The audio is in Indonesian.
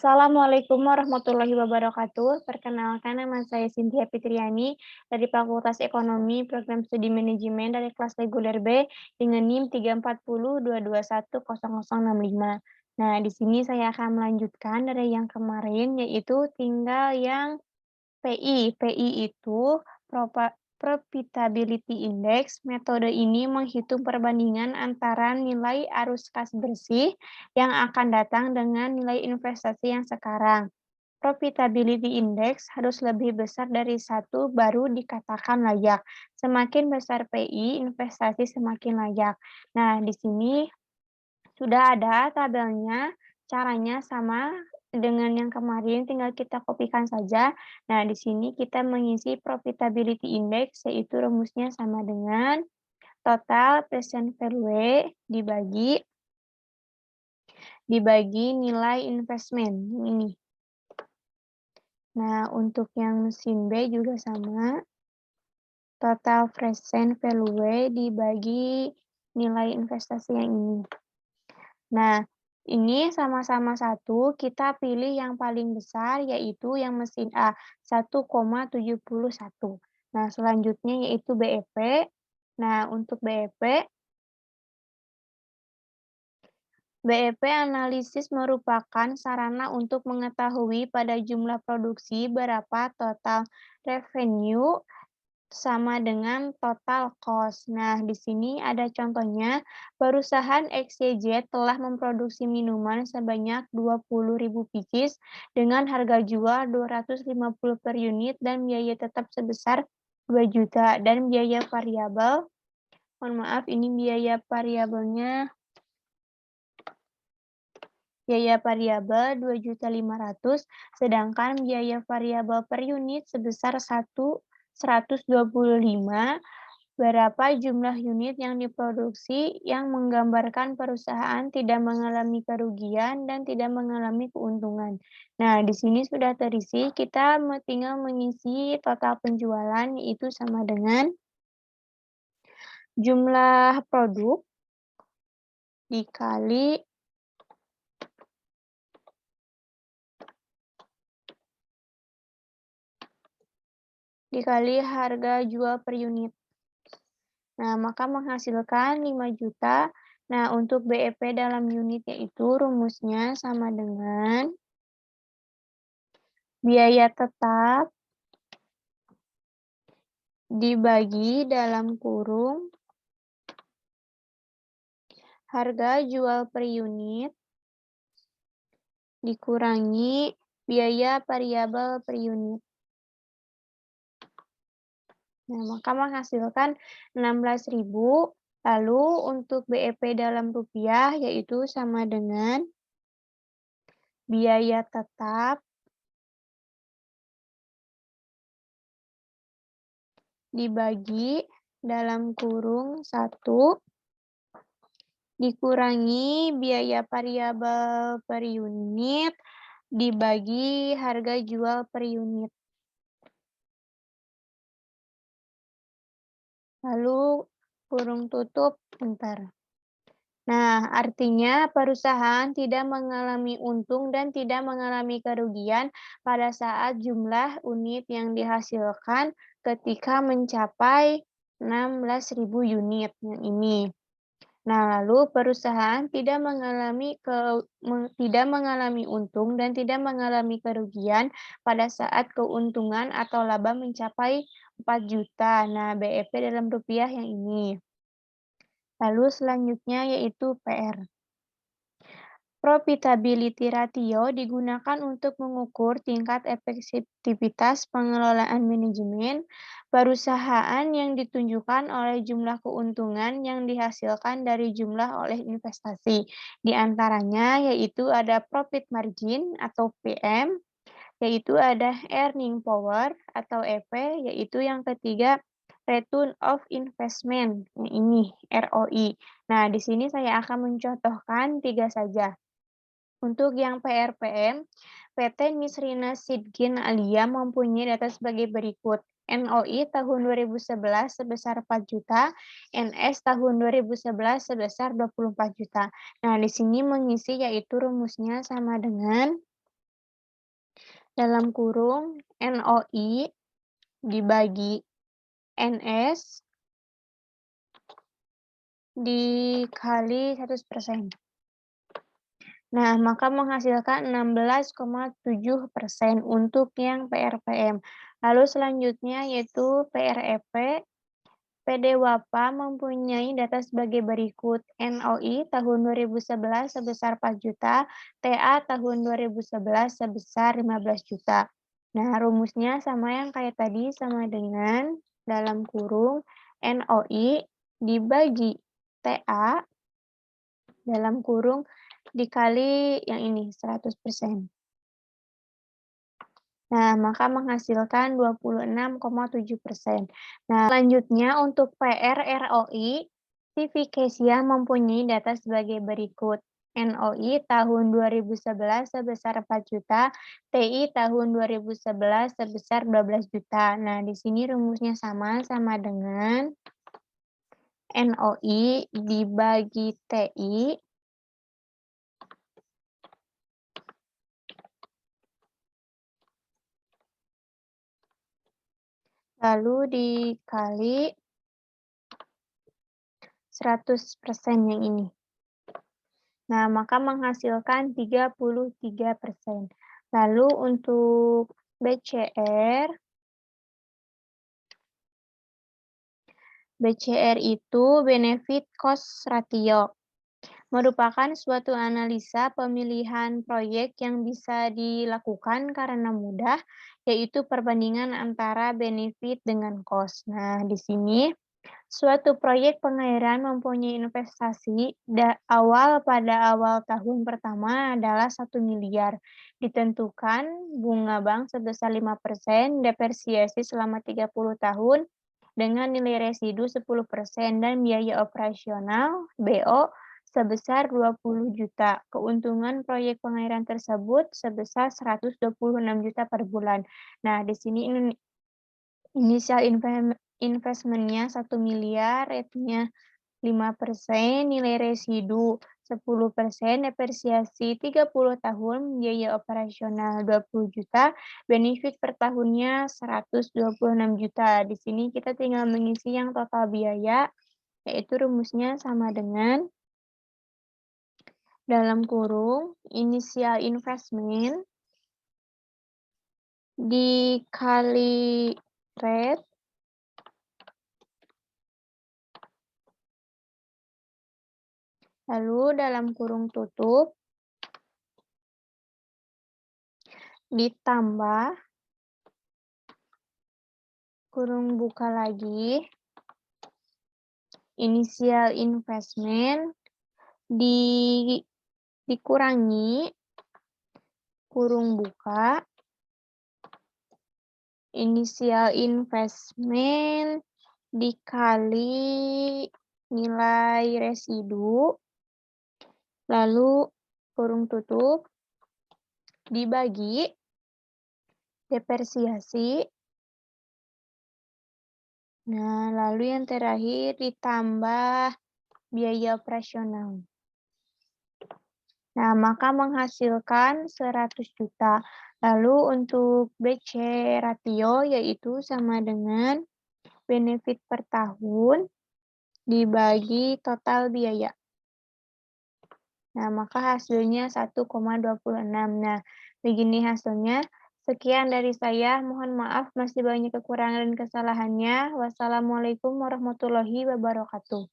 Assalamualaikum warahmatullahi wabarakatuh. Perkenalkan, nama saya Cynthia Fitriani dari Fakultas Ekonomi Program Studi Manajemen dari kelas reguler B dengan NIM 34022100065. Nah, di sini saya akan melanjutkan dari yang kemarin, yaitu tinggal yang PI. PI itu Profitability Index. Metode ini menghitung perbandingan antara nilai arus kas bersih yang akan datang dengan nilai investasi yang sekarang. Profitability Index harus lebih besar dari 1 baru dikatakan layak. Semakin besar PI, investasi semakin layak. Nah, di sini sudah ada tabelnya, caranya sama dengan yang kemarin, tinggal kita kopikan saja. Nah, di sini kita mengisi Profitability Index, yaitu rumusnya sama dengan total present value dibagi nilai investment, ini. Nah, untuk yang mesin B juga sama, total present value dibagi nilai investasi yang ini. Nah, ini sama-sama 1, kita pilih yang paling besar, yaitu yang mesin A, 1,71. Nah, selanjutnya yaitu BEP. Nah, untuk BEP analisis merupakan sarana untuk mengetahui pada jumlah produksi berapa total revenue sama dengan total cost. Nah, di sini ada contohnya, perusahaan XYZ telah memproduksi minuman sebanyak 20.000 pieces dengan harga jual 250 per unit dan biaya tetap sebesar 2 juta dan biaya variabel, mohon maaf ini biaya variabel 2.500.000, sedangkan biaya variabel per unit sebesar 125. Berapa jumlah unit yang diproduksi yang menggambarkan perusahaan tidak mengalami kerugian dan tidak mengalami keuntungan. Nah, di sini sudah terisi, kita tinggal mengisi total penjualan, yaitu sama dengan jumlah produk dikali harga jual per unit. Nah, maka menghasilkan 5 juta. Nah, untuk BEP dalam unit yaitu rumusnya sama dengan biaya tetap dibagi dalam kurung harga jual per unit dikurangi biaya variabel per unit. Nah, maka menghasilkan 16.000. Lalu untuk BEP dalam rupiah yaitu sama dengan biaya tetap dibagi dalam kurung 1 dikurangi biaya variabel per unit dibagi harga jual per unit. Lalu kurung tutup, Nah, artinya perusahaan tidak mengalami untung dan tidak mengalami kerugian pada saat jumlah unit yang dihasilkan ketika mencapai 16.000 unit yang ini. Nah, lalu perusahaan tidak mengalami untung dan tidak mengalami kerugian pada saat keuntungan atau laba mencapai 4 juta. Nah, BEP dalam rupiah yang ini. Lalu selanjutnya yaitu PR. Profitability ratio digunakan untuk mengukur tingkat efektivitas pengelolaan manajemen perusahaan yang ditunjukkan oleh jumlah keuntungan yang dihasilkan dari jumlah oleh investasi. Di antaranya yaitu ada profit margin atau PM, yaitu ada earning power atau EP, yaitu yang ketiga return of investment, ini ROI. Nah, di sini saya akan mencontohkan 3 saja. Untuk yang PRPM, PT Nisrina Sidkin Alia mempunyai data sebagai berikut. NOI tahun 2011 sebesar 4 juta, NS tahun 2011 sebesar 24 juta. Nah, di sini mengisi yaitu rumusnya sama dengan dalam kurung NOI dibagi NS dikali 100%. Nah, maka menghasilkan 16,7% untuk yang PRPM. Lalu selanjutnya yaitu PREP. PD-WAPA mempunyai data sebagai berikut: NOI tahun 2011 sebesar 4 juta, TA tahun 2011 sebesar 15 juta. Nah, rumusnya sama yang kayak tadi, sama dengan dalam kurung NOI dibagi TA dalam kurung dikali yang ini 100%. Nah, maka menghasilkan 26,7%. Nah, selanjutnya untuk PRROI, Sivicasia mempunyai data sebagai berikut. NOI tahun 2011 sebesar 4 juta, TI tahun 2011 sebesar 12 juta. Nah, di sini rumusnya sama dengan NOI dibagi TI lalu dikali 100% yang ini. Nah, maka menghasilkan 33%. Lalu untuk BCR itu benefit cost ratio, merupakan suatu analisa pemilihan proyek yang bisa dilakukan karena mudah, yaitu perbandingan antara benefit dengan cost. Nah, di sini suatu proyek pengairan mempunyai investasi pada awal tahun pertama adalah 1 miliar. Ditentukan bunga bank sebesar 5%, depresiasi selama 30 tahun dengan nilai residu 10% dan biaya operasional (BO) sebesar 20 juta. Keuntungan proyek pengairan tersebut sebesar 126 juta per bulan. Nah, di sini inisial investment-nya 1 miliar, rate-nya 5%, nilai residu 10%, depresiasi 30 tahun, biaya operasional 20 juta, benefit per tahunnya 126 juta. Di sini kita tinggal mengisi yang total biaya, yaitu rumusnya sama dengan dalam kurung initial investment dikali rate lalu dalam kurung tutup ditambah kurung buka lagi initial investment dikurangi kurung buka initial investment dikali nilai residu lalu kurung tutup dibagi depresiasi. Nah, lalu yang terakhir ditambah biaya operasional. Nah, maka menghasilkan 100 juta. Lalu untuk BC ratio yaitu sama dengan benefit per tahun dibagi total biaya. Nah, maka hasilnya 1,26. Nah, begini hasilnya. Sekian dari saya, mohon maaf masih banyak kekurangan dan kesalahannya. Wassalamualaikum warahmatullahi wabarakatuh.